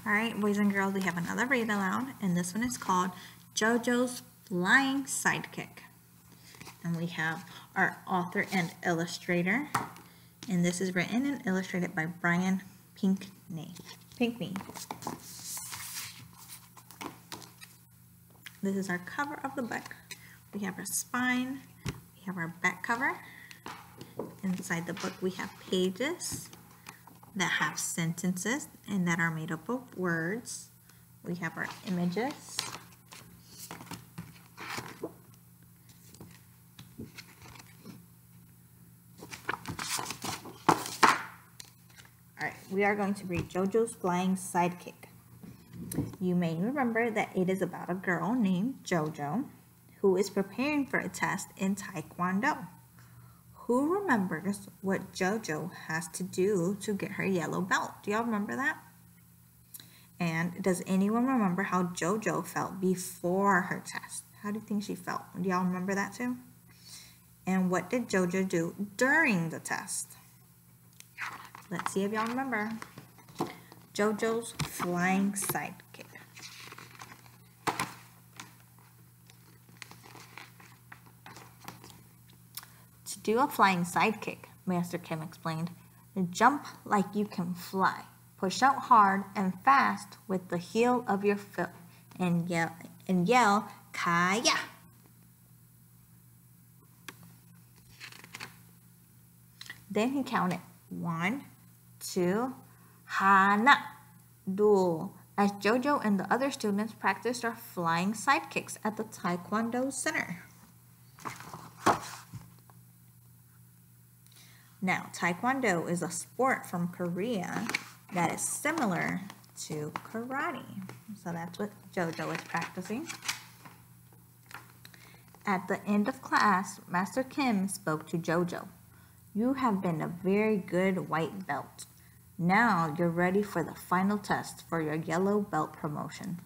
Alright, boys and girls, we have another read aloud, and this one is called JoJo's Flying Sidekick. And we have our author and illustrator, and this is written and illustrated by Brian Pinkney. This is our cover of the book. We have our spine, we have our back cover. Inside the book we have pages that have sentences and that are made up of words. We have our images. Alright, we are going to read JoJo's Flying Sidekick. You may remember that it is about a girl named JoJo who is preparing for a test in Taekwondo. Who remembers what JoJo has to do to get her yellow belt? Do y'all remember that? And does anyone remember how JoJo felt before her test? How do you think she felt? Do y'all remember that too? And what did JoJo do during the test? Let's see if y'all remember. JoJo's Flying Sidekick. To do a flying sidekick, Master Kim explained, jump like you can fly. Push out hard and fast with the heel of your foot and yell, Kaya! Then he counted 1, 2, Hana, Duel, as JoJo and the other students practiced their flying sidekicks at the Taekwondo Center. Now, Taekwondo is a sport from Korea that is similar to karate. So that's what JoJo is practicing. At the end of class, Master Kim spoke to JoJo. You have been a very good white belt. Now you're ready for the final test for your yellow belt promotion.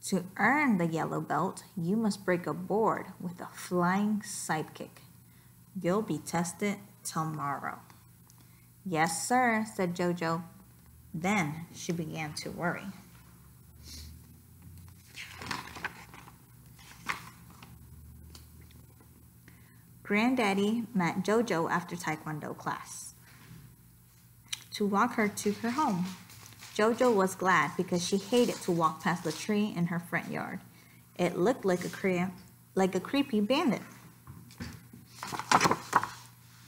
To earn the yellow belt, you must break a board with a flying sidekick. You'll be tested tomorrow. Yes, sir, said JoJo. Then she began to worry. Granddaddy met JoJo after Taekwondo class to walk her to her home. JoJo was glad because she hated to walk past the tree in her front yard. It looked like a creepy bandit.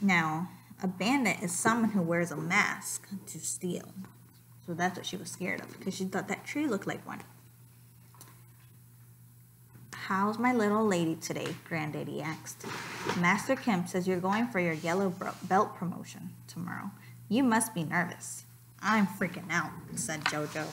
Now, a bandit is someone who wears a mask to steal. So that's what she was scared of because she thought that tree looked like one. How's my little lady today? Granddaddy asked. Master Kim says you're going for your yellow belt promotion tomorrow. You must be nervous. I'm freaking out, said JoJo.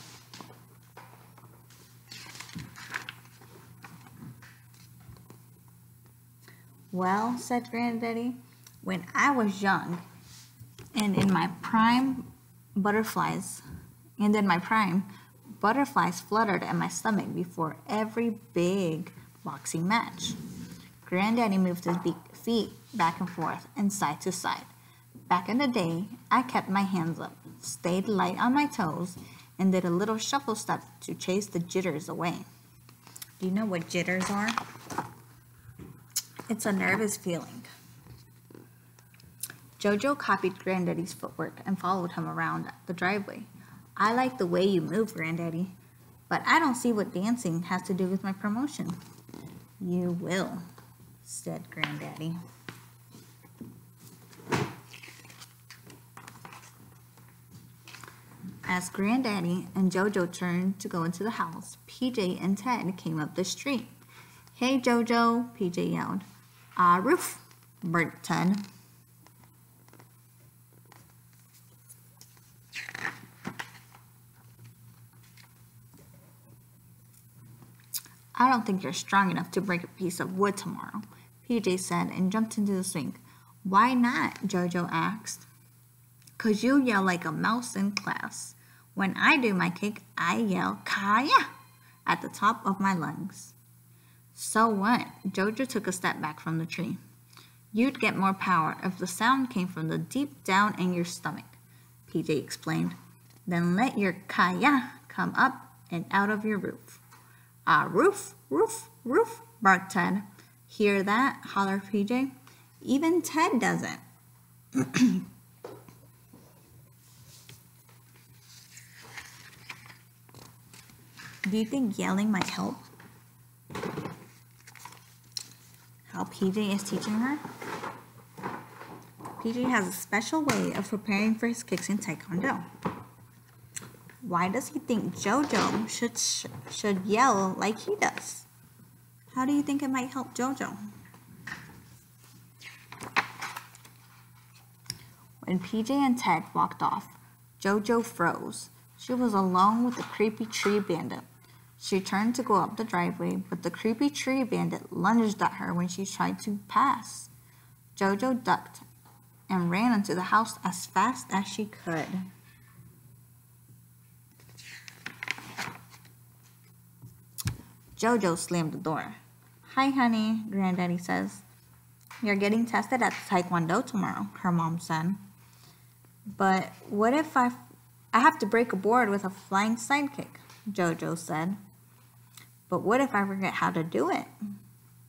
Well, said Granddaddy, when I was young and in my prime, butterflies fluttered at my stomach before every big boxing match. Granddaddy moved his feet back and forth and side to side. Back in the day, I kept my hands up, stayed light on my toes, and did a little shuffle step to chase the jitters away. Do you know what jitters are? It's a nervous feeling. JoJo copied Granddaddy's footwork and followed him around the driveway. I like the way you move, Granddaddy, but I don't see what dancing has to do with my promotion. You will, said Granddaddy. As Granddaddy and JoJo turned to go into the house, PJ and Ted came up the street. Hey, JoJo, PJ yelled. Roof, burnt Ted. I don't think you're strong enough to break a piece of wood tomorrow, PJ said and jumped into the swing. Why not? JoJo asked. 'Cause you yell like a mouse in class. When I do my kick, I yell, Kaya, at the top of my lungs. So what? JoJo took a step back from the tree. You'd get more power if the sound came from the deep down in your stomach, PJ explained. Then let your Kaya come up and out of your roof. Roof, roof, roof, barked Ted. Hear that? Hollered PJ. Even Ted doesn't. Do you think yelling might help? How PJ is teaching her? PJ has a special way of preparing for his kicks in Taekwondo. Why does he think JoJo should yell like he does? How do you think it might help JoJo? When PJ and Ted walked off, JoJo froze. She was alone with the creepy tree bandit. She turned to go up the driveway, but the creepy tree bandit lunged at her when she tried to pass. JoJo ducked and ran into the house as fast as she could. JoJo slammed the door. Hi, honey, Granddaddy says. You're getting tested at Taekwondo tomorrow, her mom said. But what if I have to break a board with a flying sidekick, JoJo said. But what if I forget how to do it?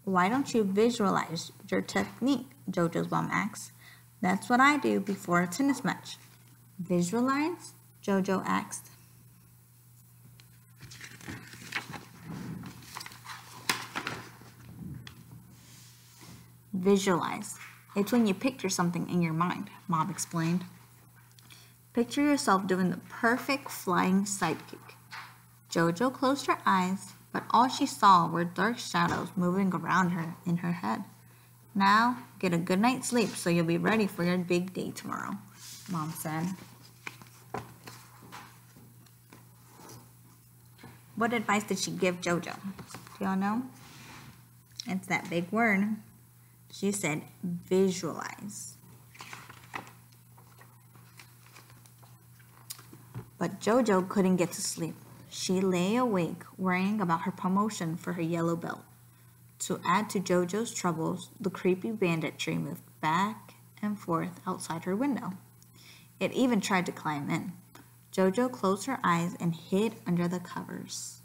Why don't you visualize your technique, JoJo's mom asked. That's what I do before a tennis match. Visualize? JoJo asked. Visualize. It's when you picture something in your mind, Mom explained. Picture yourself doing the perfect flying sidekick. JoJo closed her eyes, but all she saw were dark shadows moving around her in her head. Now, get a good night's sleep so you'll be ready for your big day tomorrow, Mom said. What advice did she give JoJo? Do y'all know? It's that big word. She said, visualize. But JoJo couldn't get to sleep. She lay awake, worrying about her promotion for her yellow belt. To add to JoJo's troubles, the creepy bandit tree moved back and forth outside her window. It even tried to climb in. JoJo closed her eyes and hid under the covers.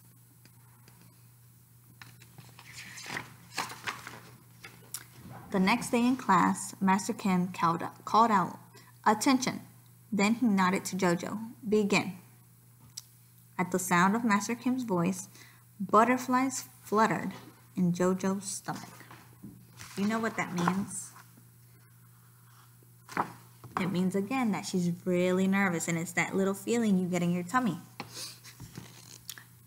The next day in class, Master Kim called out, "Attention!" Then he nodded to JoJo. "Begin." At the sound of Master Kim's voice, butterflies fluttered in JoJo's stomach. You know what that means? It means again that she's really nervous, and it's that little feeling you get in your tummy.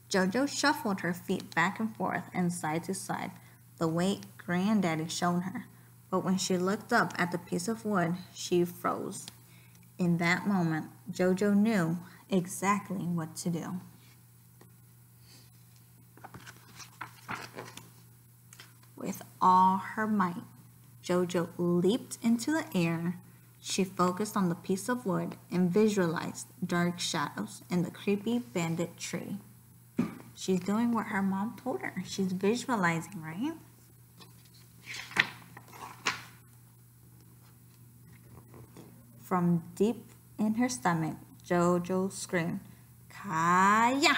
JoJo shuffled her feet back and forth and side to side, the way Granddaddy shown her. But when she looked up at the piece of wood, she froze. In that moment, JoJo knew exactly what to do. With all her might, JoJo leaped into the air. She focused on the piece of wood and visualized dark shadows in the creepy bandit tree. She's doing what her mom told her. She's visualizing, right? From deep in her stomach, JoJo screamed, "Kaya!"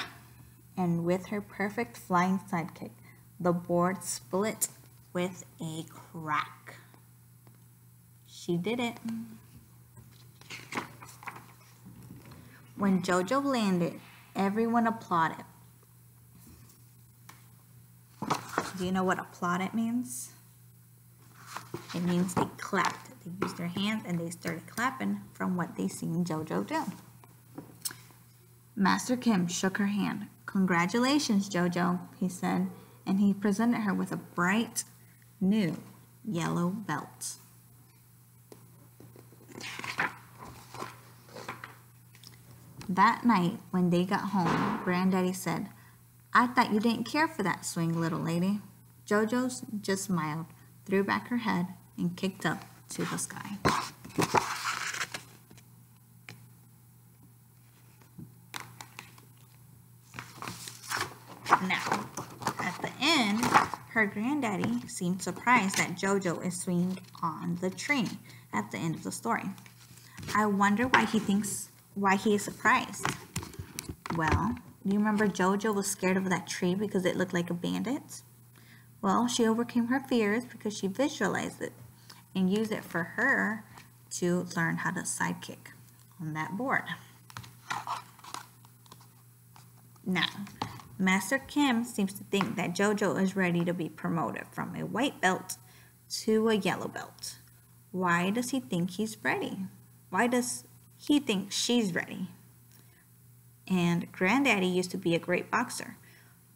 And with her perfect flying sidekick, the board split with a crack. She did it. When JoJo landed, everyone applauded. Do you know what applauded means? It means they clapped. They used their hands and they started clapping from what they seen JoJo do. Master Kim shook her hand. "Congratulations, JoJo," he said, and he presented her with a bright, new yellow belt. That night, when they got home, Granddaddy said, "I thought you didn't care for that swing, little lady." JoJo just smiled, threw back her head, and kicked up to the sky. Now, at the end, her granddaddy seemed surprised that JoJo is swinging on the tree at the end of the story. I wonder why he is surprised. Well, Do you remember JoJo was scared of that tree because it looked like a bandit? Well, she overcame her fears because she visualized it and used it for her to learn how to sidekick on that board. Now, Master Kim seems to think that JoJo is ready to be promoted from a white belt to a yellow belt. Why does he think he's ready? Why does he think she's ready? And Granddaddy used to be a great boxer.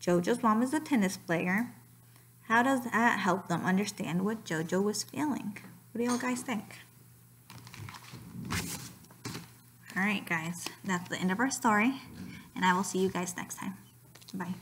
JoJo's mom is a tennis player. How does that help them understand what JoJo was feeling? What do y'all guys think? Alright guys, that's the end of our story, and I will see you guys next time. Bye.